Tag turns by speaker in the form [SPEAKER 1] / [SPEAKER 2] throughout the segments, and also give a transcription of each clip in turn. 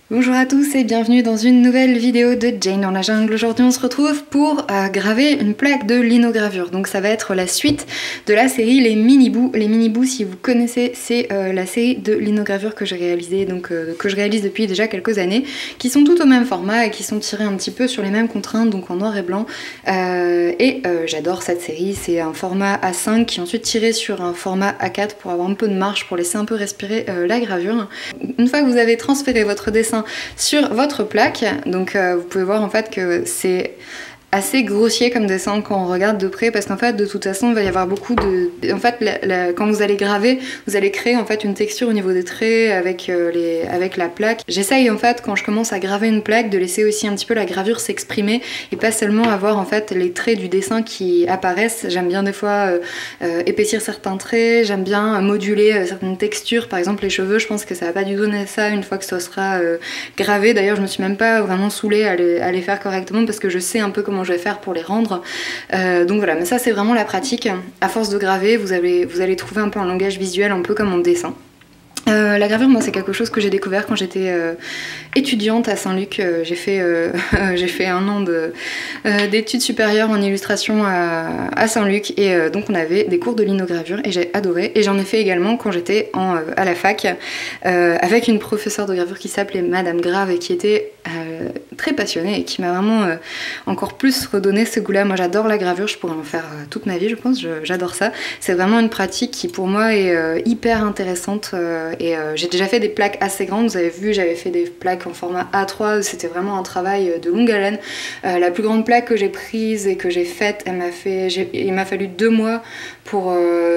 [SPEAKER 1] Bonjour à tous et bienvenue dans une nouvelle vidéo de Jane dans la jungle. Aujourd'hui on se retrouve pour graver une plaque de linogravure. Donc ça va être la suite de la série Les Mini-Bous. Les Mini-Bous, si vous connaissez, c'est la série de linogravure que j'ai réalisée, que je réalise depuis déjà quelques années, qui sont toutes au même format et qui sont tirées un petit peu sur les mêmes contraintes, donc en noir et blanc. J'adore cette série, c'est un format A5 qui est ensuite tiré sur un format A4 pour avoir un peu de marge, pour laisser un peu respirer la gravure. Une fois que vous avez transféré votre dessin sur votre plaque, donc vous pouvez voir en fait que c'est assez grossier comme dessin quand on regarde de près, parce qu'en fait de toute façon il va y avoir beaucoup de... En fait quand vous allez graver, vous allez créer en fait une texture au niveau des traits avec la plaque. J'essaye en fait quand je commence à graver une plaque de laisser aussi un petit peu la gravure s'exprimer et pas seulement avoir en fait les traits du dessin qui apparaissent. J'aime bien des fois épaissir certains traits, j'aime bien moduler certaines textures, par exemple les cheveux, je pense que ça va pas du tout donner ça une fois que ça sera gravé. D'ailleurs je me suis même pas vraiment saoulée à les faire correctement parce que je sais un peu comment je vais faire pour les rendre. Donc voilà, mais ça c'est vraiment la pratique. À force de graver, vous allez trouver un peu un langage visuel, un peu comme en dessin. La gravure, moi, c'est quelque chose que j'ai découvert quand j'étais étudiante à Saint-Luc. J'ai fait un an d'études supérieures en illustration à Saint-Luc et donc on avait des cours de linogravure et j'ai adoré. Et j'en ai fait également quand j'étais à la fac avec une professeure de gravure qui s'appelait Madame Grave et qui était très passionnée et qui m'a vraiment encore plus redonné ce goût-là. Moi, j'adore la gravure, je pourrais en faire toute ma vie, je pense. J'adore ça. C'est vraiment une pratique qui, pour moi, est hyper intéressante. J'ai déjà fait des plaques assez grandes, vous avez vu, j'avais fait des plaques en format A3, c'était vraiment un travail de longue haleine. La plus grande plaque que j'ai prise et que j'ai faite, il m'a fallu 2 mois pour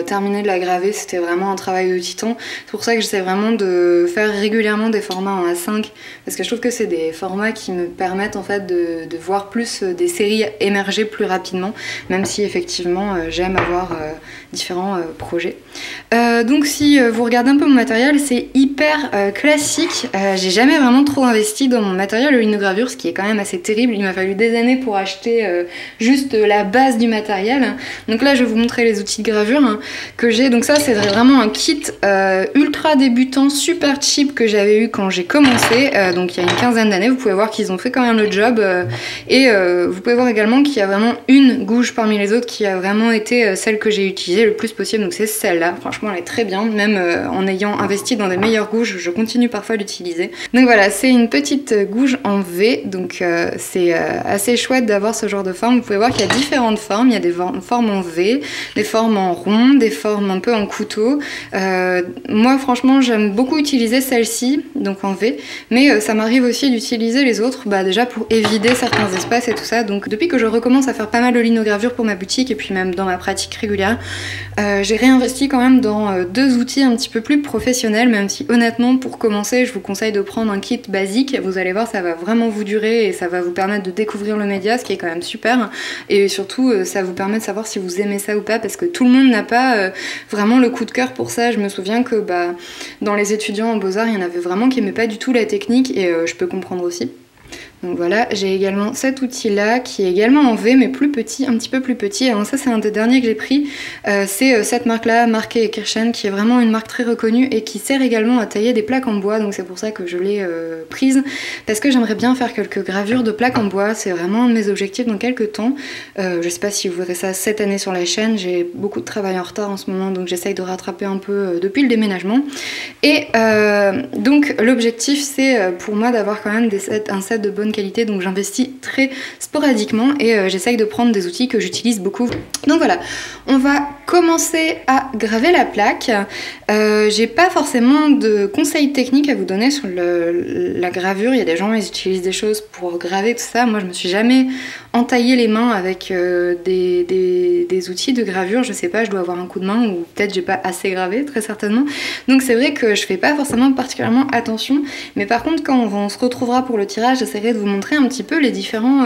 [SPEAKER 1] terminer de la graver, c'était vraiment un travail de titan. C'est pour ça que j'essaie vraiment de faire régulièrement des formats en A5, parce que je trouve que c'est des formats qui me permettent en fait de voir plus des séries émerger plus rapidement, même si effectivement j'aime avoir différents projets. Donc si vous regardez un peu mon matériel, c'est hyper classique. J'ai jamais vraiment trop investi dans mon matériel de linogravure, ce qui est quand même assez terrible. Il m'a fallu des années pour acheter juste la base du matériel. Donc là je vais vous montrer les outils de gravure que j'ai. Donc ça c'est vraiment un kit ultra débutant, super cheap que j'avais eu quand j'ai commencé, donc il y a une quinzaine d'années. Vous pouvez voir qu'ils ont fait quand même le job vous pouvez voir également qu'il y a vraiment une gouge parmi les autres qui a vraiment été celle que j'ai utilisée le plus possible, donc c'est celle-là. Franchement elle est très bien, même en ayant investi dans des meilleures gouges, je continue parfois à l'utiliser. Donc voilà, c'est une petite gouge en V, donc c'est assez chouette d'avoir ce genre de forme. Vous pouvez voir qu'il y a différentes formes, il y a des formes en V, des formes en rond, des formes un peu en couteau. Moi franchement j'aime beaucoup utiliser celle-ci, donc en V, mais ça m'arrive aussi d'utiliser les autres, déjà pour évider certains espaces et tout ça. Donc depuis que je recommence à faire pas mal de linogravure pour ma boutique et puis même dans ma pratique régulière, j'ai réinvesti quand même dans 2 outils un petit peu plus professionnels, même si honnêtement pour commencer je vous conseille de prendre un kit basique. Vous allez voir, ça va vraiment vous durer et ça va vous permettre de découvrir le média, ce qui est quand même super, et surtout ça vous permet de savoir si vous aimez ça ou pas, parce que tout le monde n'a pas vraiment le coup de cœur pour ça. Je me souviens que dans les étudiants en Beaux-Arts il y en avait vraiment qui n'aimaient pas du tout la technique et je peux comprendre aussi. Donc voilà, j'ai également cet outil là qui est également en V mais plus petit, un petit peu plus petit. Alors ça c'est un des derniers que j'ai pris, c'est cette marque là, Marquet & Kirchen, qui est vraiment une marque très reconnue et qui sert également à tailler des plaques en bois. Donc c'est pour ça que je l'ai prise, parce que j'aimerais bien faire quelques gravures de plaques en bois. C'est vraiment un de mes objectifs dans quelques temps. Je sais pas si vous verrez ça cette année sur la chaîne, j'ai beaucoup de travail en retard en ce moment, donc j'essaye de rattraper un peu depuis le déménagement. Et donc l'objectif c'est pour moi d'avoir quand même un set de bonne qualité, donc j'investis très sporadiquement et j'essaye de prendre des outils que j'utilise beaucoup. Donc voilà, on va commencer à graver la plaque. J'ai pas forcément de conseils techniques à vous donner sur la gravure. Il y a des gens, ils utilisent des choses pour graver tout ça. Moi je me suis jamais entaillé les mains avec des outils de gravure. Je sais pas, je dois avoir un coup de main ou peut-être j'ai pas assez gravé, très certainement. Donc c'est vrai que je fais pas forcément particulièrement attention, mais par contre quand on se retrouvera pour le tirage, j'essaierai de vous montrer un petit peu les différents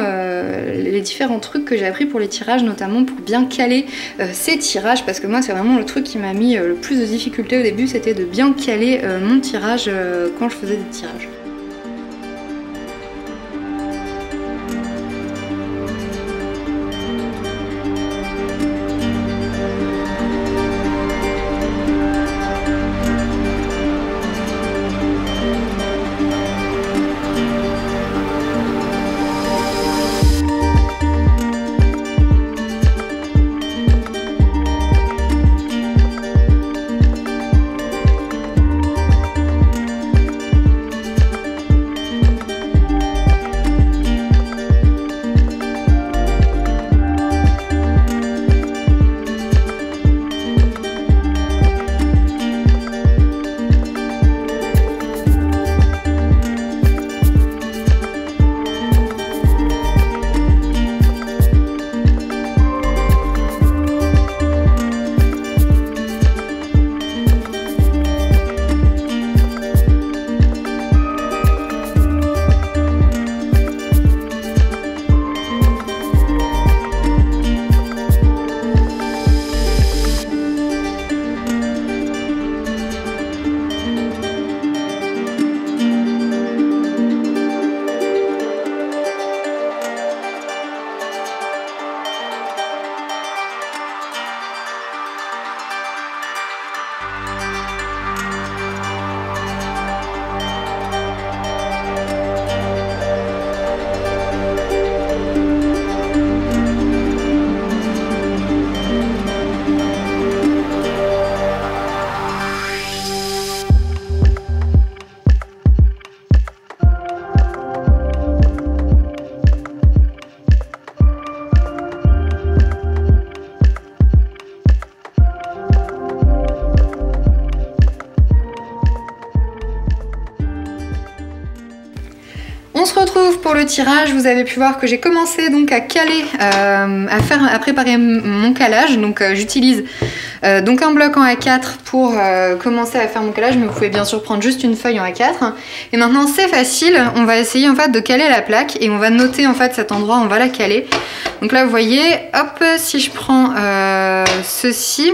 [SPEAKER 1] trucs que j'ai appris pour les tirages, notamment pour bien caler ces tirages, parce que moi c'est vraiment le truc qui m'a mis le plus de difficultés au début, c'était de bien caler mon tirage quand je faisais des tirages. se retrouve pour le tirage. Vous avez pu voir que j'ai commencé donc à caler, à préparer mon calage. Donc j'utilise donc un bloc en A4 pour commencer à faire mon calage, mais vous pouvez bien sûr prendre juste une feuille en A4. Et maintenant c'est facile, on va essayer en fait de caler la plaque et on va noter en fait cet endroit, on va la caler. Donc là vous voyez, hop, si je prends ceci,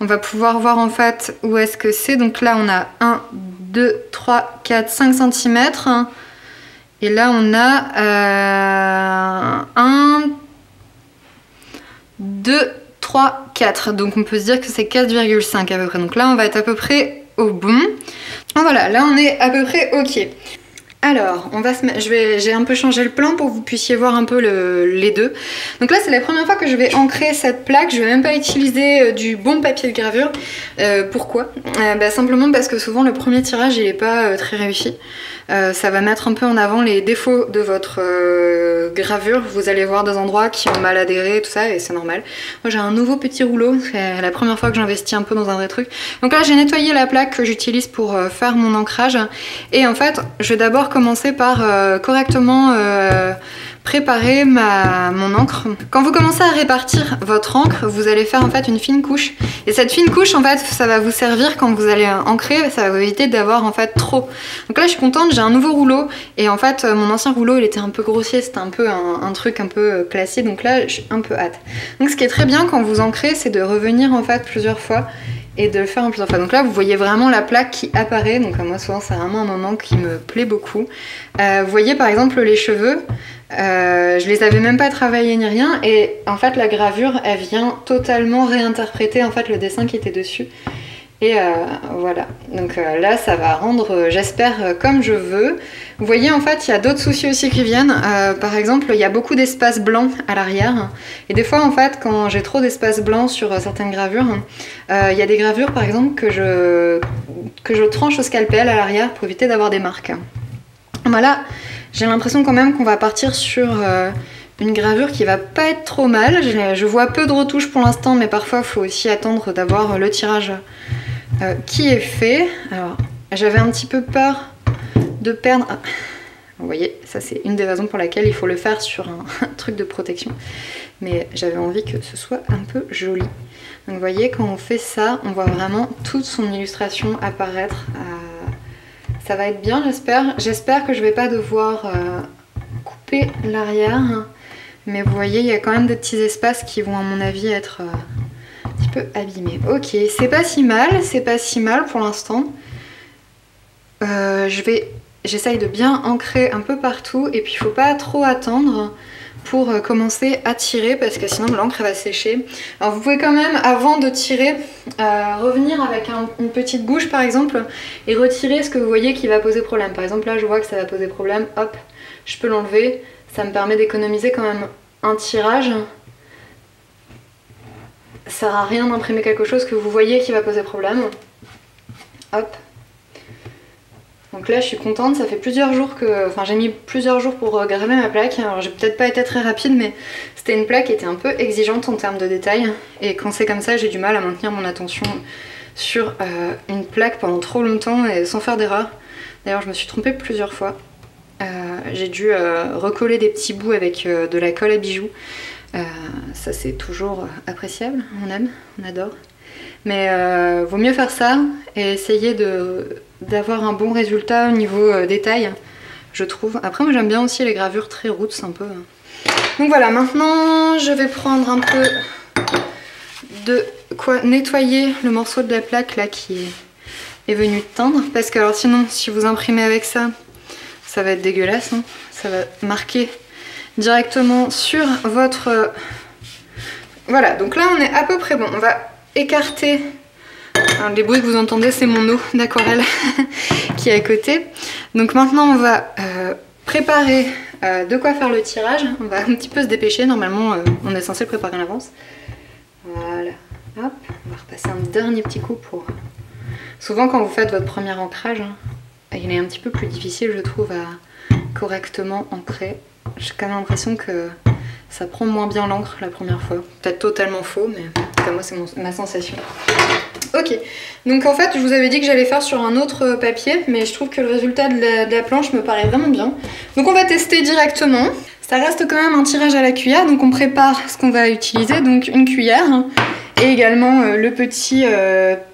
[SPEAKER 1] on va pouvoir voir en fait où est-ce que c'est. Donc là on a 1, 2, 3, 4, 5 cm. Et là on a 1, 2, 3, 4. Donc on peut se dire que c'est 4,5 à peu près. Donc là on va être à peu près au bon. Voilà, là on est à peu près ok. Alors, on va se mettre, j'ai un peu changé le plan pour que vous puissiez voir un peu les deux. Donc là, c'est la première fois que je vais ancrer cette plaque. Je vais même pas utiliser du bon papier de gravure. Pourquoi simplement parce que souvent le premier tirage, il est pas très réussi. Ça va mettre un peu en avant les défauts de votre gravure. Vous allez voir des endroits qui ont mal adhéré, tout ça, et c'est normal. Moi, j'ai un nouveau petit rouleau. C'est la première fois que j'investis un peu dans un vrai truc. Donc là, j'ai nettoyé la plaque que j'utilise pour faire mon ancrage. Et en fait, je vais d'abord commencer par correctement préparer mon encre. Quand vous commencez à répartir votre encre, vous allez faire en fait une fine couche. Et cette fine couche, en fait, ça va vous servir quand vous allez ancrer, ça va vous éviter d'avoir en fait trop. Donc là, je suis contente, j'ai un nouveau rouleau. Et en fait, mon ancien rouleau, il était un peu grossier, c'était un peu un truc un peu classique. Donc là, je suis un peu hâte. Donc ce qui est très bien quand vous ancrez, c'est de revenir en fait plusieurs fois et de le faire en plusieurs fois. Donc là, vous voyez vraiment la plaque qui apparaît. Donc moi, souvent, c'est vraiment un moment qui me plaît beaucoup. Vous voyez par exemple les cheveux. Je les avais même pas travaillés ni rien. Et en fait, la gravure, elle vient totalement réinterpréter en fait le dessin qui était dessus. Et voilà. Donc là, ça va rendre, j'espère, comme je veux. Vous voyez, en fait, il y a d'autres soucis aussi qui viennent. Par exemple, il y a beaucoup d'espace blanc à l'arrière. Et des fois, en fait, quand j'ai trop d'espace blanc sur certaines gravures, il y a des gravures, par exemple, que je tranche au scalpel à l'arrière pour éviter d'avoir des marques. Voilà, j'ai l'impression quand même qu'on va partir sur une gravure qui va pas être trop mal. Je vois peu de retouches pour l'instant, mais parfois, il faut aussi attendre d'avoir le tirage qui est fait. Alors, j'avais un petit peu peur de perdre... Ah, vous voyez, ça c'est une des raisons pour laquelle il faut le faire sur un truc de protection. Mais j'avais envie que ce soit un peu joli. Donc vous voyez, quand on fait ça, on voit vraiment toute son illustration apparaître. Ça va être bien, j'espère. J'espère que je vais pas devoir couper l'arrière. Mais vous voyez, il y a quand même des petits espaces qui vont à mon avis être un petit peu abîmés. Ok, c'est pas si mal pour l'instant. J'essaye de bien ancrer un peu partout et puis il faut pas trop attendre pour commencer à tirer parce que sinon l'encre va sécher. Alors vous pouvez quand même, avant de tirer, revenir avec une petite gouge par exemple et retirer ce que vous voyez qui va poser problème. Par exemple là je vois que ça va poser problème, hop, je peux l'enlever. Ça me permet d'économiser quand même un tirage. Ça sert à rien d'imprimer quelque chose que vous voyez qui va poser problème. Hop. Donc là je suis contente, ça fait plusieurs jours que... Enfin j'ai mis plusieurs jours pour graver ma plaque. Alors j'ai peut-être pas été très rapide mais c'était une plaque qui était un peu exigeante en termes de détails. Et quand c'est comme ça j'ai du mal à maintenir mon attention sur une plaque pendant trop longtemps et sans faire d'erreur. D'ailleurs je me suis trompée plusieurs fois. J'ai dû recoller des petits bouts avec de la colle à bijoux. Ça c'est toujours appréciable, on aime, on adore. Mais vaut mieux faire ça et essayer d'avoir un bon résultat au niveau détail, je trouve. Après moi j'aime bien aussi les gravures très roots un peu. Donc voilà, maintenant je vais prendre un peu de quoi nettoyer le morceau de la plaque là qui est venu teindre. Parce que alors sinon si vous imprimez avec ça, ça va être dégueulasse, hein. Ça va marquer directement sur votre... Voilà, donc là on est à peu près bon. On va écarter... Alors, les bruits que vous entendez, c'est mon eau d'aquarelle qui est à côté. Donc maintenant on va préparer de quoi faire le tirage. On va un petit peu se dépêcher, normalement on est censé le préparer à l'avance. Voilà, hop, on va repasser un dernier petit coup pour... Souvent quand vous faites votre premier ancrage, hein, il est un petit peu plus difficile je trouve à correctement ancrer. J'ai quand même l'impression que ça prend moins bien l'encre la première fois. Peut-être totalement faux, mais en tout cas moi c'est ma sensation. Ok, donc en fait je vous avais dit que j'allais faire sur un autre papier, mais je trouve que le résultat de la planche me paraît vraiment bien. Donc on va tester directement. Ça reste quand même un tirage à la cuillère, donc on prépare ce qu'on va utiliser, donc une cuillère et également le petit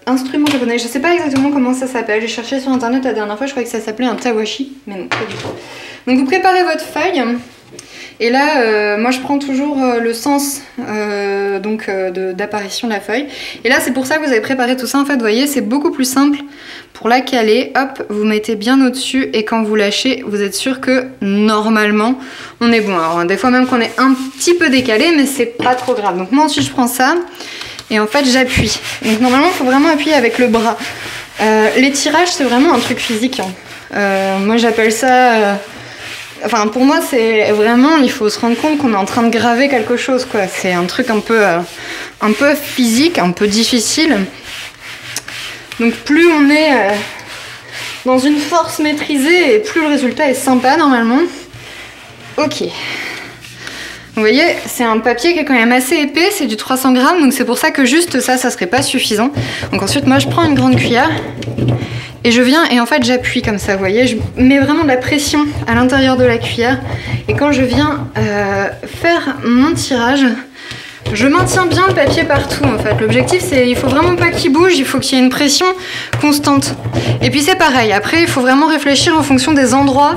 [SPEAKER 1] instrument japonais. Je sais pas exactement comment ça s'appelle, j'ai cherché sur internet la dernière fois, je croyais que ça s'appelait un tawashi, mais non, pas du tout. Donc vous préparez votre feuille. Et là, moi je prends toujours le sens d'apparition de la feuille. Et là, c'est pour ça que vous avez préparé tout ça. En fait, vous voyez, c'est beaucoup plus simple pour la caler. Hop, vous mettez bien au-dessus et quand vous lâchez, vous êtes sûr que normalement, on est bon. Alors, des fois même qu'on est un petit peu décalé, mais c'est pas trop grave. Donc moi ensuite, je prends ça et en fait, j'appuie. Donc normalement, il faut vraiment appuyer avec le bras. Les tirages, c'est vraiment un truc physique. Hein. Moi, j'appelle ça... Enfin, pour moi, c'est vraiment, il faut se rendre compte qu'on est en train de graver quelque chose, quoi. C'est un truc un peu physique, un peu difficile. Donc, plus on est dans une force maîtrisée, et plus le résultat est sympa, normalement. Ok. Vous voyez, c'est un papier qui est quand même assez épais, c'est du 300 grammes, donc c'est pour ça que juste ça serait pas suffisant. Donc ensuite, moi, je prends une grande cuillère. Et je viens et en fait j'appuie comme ça, vous voyez, je mets vraiment de la pression à l'intérieur de la cuillère. Et quand je viens faire mon tirage, je maintiens bien le papier partout en fait. L'objectif c'est, il faut vraiment pas qu'il bouge, il faut qu'il y ait une pression constante. Et puis c'est pareil, après il faut vraiment réfléchir en fonction des endroits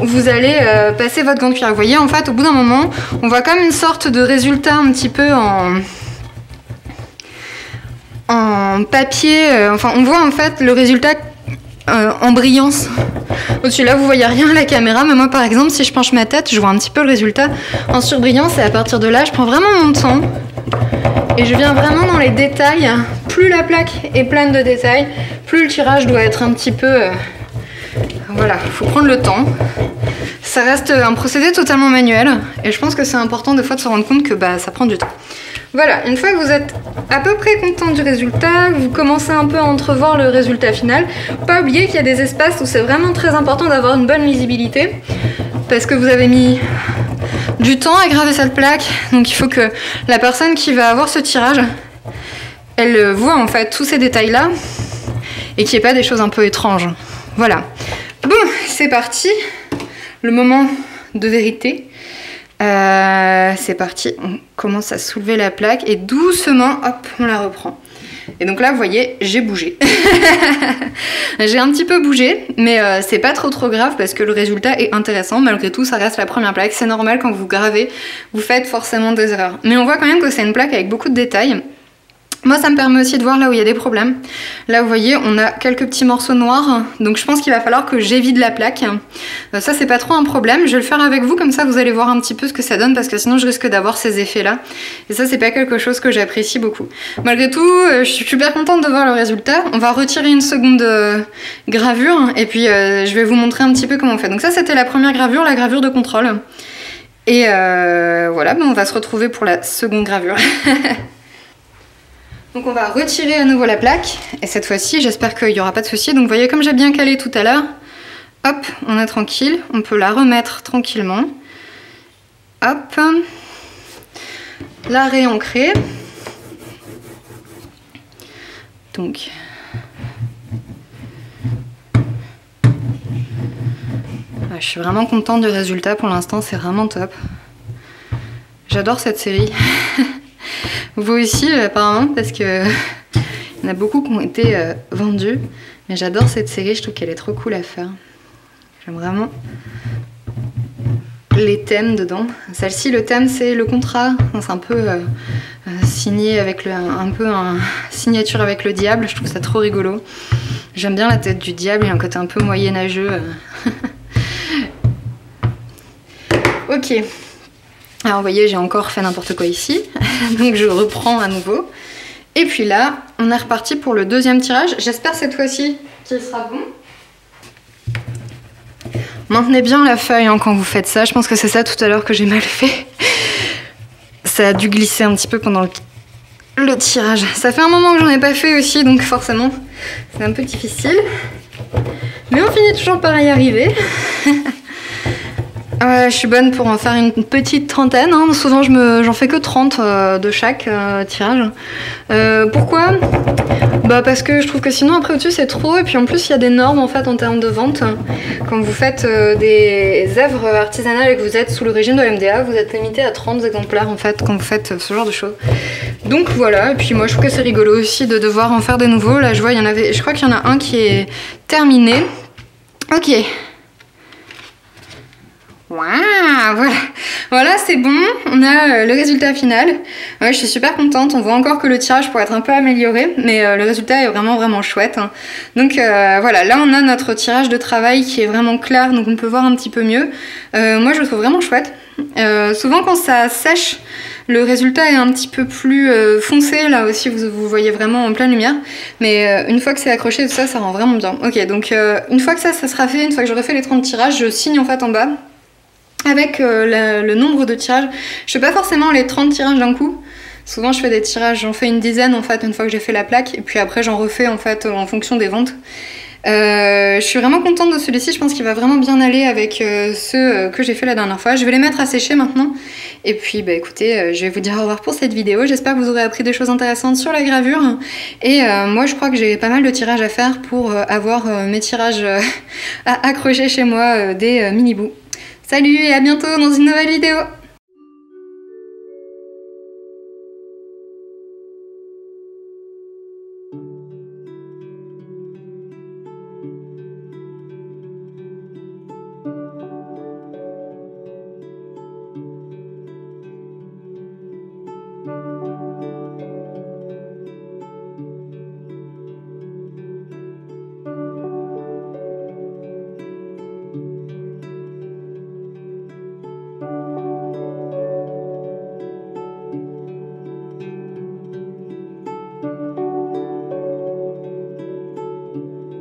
[SPEAKER 1] où vous allez passer votre grande cuillère. Vous voyez, en fait au bout d'un moment, on voit comme une sorte de résultat un petit peu en papier, enfin on voit en fait le résultat en brillance. Au-dessus là vous voyez rien à la caméra, mais moi par exemple si je penche ma tête je vois un petit peu le résultat en surbrillance et à partir de là je prends vraiment mon temps et je viens vraiment dans les détails. Plus la plaque est pleine de détails, plus le tirage doit être un petit peu voilà, il faut prendre le temps. Ça reste un procédé totalement manuel et je pense que c'est important des fois de se rendre compte que ça prend du temps. Voilà, une fois que vous êtes à peu près content du résultat, vous commencez un peu à entrevoir le résultat final. Pas oublier qu'il y a des espaces où c'est vraiment très important d'avoir une bonne lisibilité parce que vous avez mis du temps à graver cette plaque. Donc il faut que la personne qui va avoir ce tirage, elle voit en fait tous ces détails-là et qu'il n'y ait pas des choses un peu étranges. Voilà. Bon, c'est parti. Le moment de vérité. C'est parti, on commence à soulever la plaque et doucement, hop, on la reprend. Et donc là, vous voyez, j'ai bougé. J'ai un petit peu bougé, mais c'est pas trop grave parce que le résultat est intéressant. Malgré tout, ça reste la première plaque. C'est normal, quand vous gravez, vous faites forcément des erreurs. Mais on voit quand même que c'est une plaque avec beaucoup de détails. Moi, ça me permet aussi de voir là où il y a des problèmes. Là, vous voyez, on a quelques petits morceaux noirs. Donc, je pense qu'il va falloir que j'évide la plaque. Ça, c'est pas trop un problème. Je vais le faire avec vous, comme ça, vous allez voir un petit peu ce que ça donne, parce que sinon, je risque d'avoir ces effets-là. Et ça, c'est pas quelque chose que j'apprécie beaucoup. Malgré tout, je suis super contente de voir le résultat. On va retirer une seconde gravure, et puis je vais vous montrer un petit peu comment on fait. Donc ça, c'était la première gravure, la gravure de contrôle. Et voilà, on va se retrouver pour la seconde gravure. Donc on va retirer à nouveau la plaque, et cette fois-ci j'espère qu'il n'y aura pas de souci. Donc vous voyez, comme j'ai bien calé tout à l'heure, hop, on est tranquille, on peut la remettre tranquillement. Hop, la réancrer. Donc, je suis vraiment contente du résultat pour l'instant, c'est vraiment top. J'adore cette série. Vous aussi apparemment, parce que il y en a beaucoup qui ont été vendus, mais j'adore cette série, je trouve qu'elle est trop cool à faire. J'aime vraiment les thèmes dedans. Celle-ci, le thème c'est le contrat, c'est un peu signé avec signature avec le diable, je trouve ça trop rigolo. J'aime bien la tête du diable, il y a un côté un peu moyenâgeux. Ok. Alors vous voyez, j'ai encore fait n'importe quoi ici, donc je reprends à nouveau. Et puis là, on est reparti pour le deuxième tirage. J'espère cette fois-ci qu'il sera bon. Maintenez bien la feuille quand vous faites ça, je pense que c'est ça tout à l'heure que j'ai mal fait. Ça a dû glisser un petit peu pendant le tirage. Ça fait un moment que j'en ai pas fait aussi, donc forcément c'est un peu difficile. Mais on finit toujours par y arriver. Ouais, je suis bonne pour en faire une petite trentaine, hein. Souvent j'en fais que 30 de chaque tirage. Pourquoi? Bah parce que je trouve que sinon après au-dessus c'est trop, et puis en plus il y a des normes en fait en termes de vente. Quand vous faites des œuvres artisanales et que vous êtes sous le régime de l'MDA, vous êtes limité à 30 exemplaires en fait quand vous faites ce genre de choses. Donc voilà, et puis moi je trouve que c'est rigolo aussi de devoir en faire des nouveaux. Là je vois, je crois qu'il y en a un qui est terminé. Ok. Waouh, voilà c'est bon, on a le résultat final. Ouais, je suis super contente, on voit encore que le tirage pourrait être un peu amélioré, mais le résultat est vraiment chouette. Donc voilà, là on a notre tirage de travail qui est vraiment clair, donc on peut voir un petit peu mieux. Moi je le trouve vraiment chouette. Souvent quand ça sèche, le résultat est un petit peu plus foncé, là aussi vous voyez vraiment en pleine lumière, mais une fois que c'est accroché, tout ça, ça rend vraiment bien. Ok, donc une fois que ça sera fait, une fois que j'aurai fait les 30 tirages, je signe en fait en bas avec le nombre de tirages. Je fais pas forcément les 30 tirages d'un coup. Souvent je fais des tirages, j'en fais une dizaine en fait une fois que j'ai fait la plaque, et puis après j'en refais en fait en fonction des ventes. Je suis vraiment contente de celui-ci, je pense qu'il va vraiment bien aller avec ceux que j'ai fait la dernière fois. Je vais les mettre à sécher maintenant. Et puis bah écoutez, je vais vous dire au revoir pour cette vidéo. J'espère que vous aurez appris des choses intéressantes sur la gravure. Et moi je crois que j'ai pas mal de tirages à faire pour avoir mes tirages à accrocher chez moi des mini-bouts. Salut et à bientôt dans une nouvelle vidéo.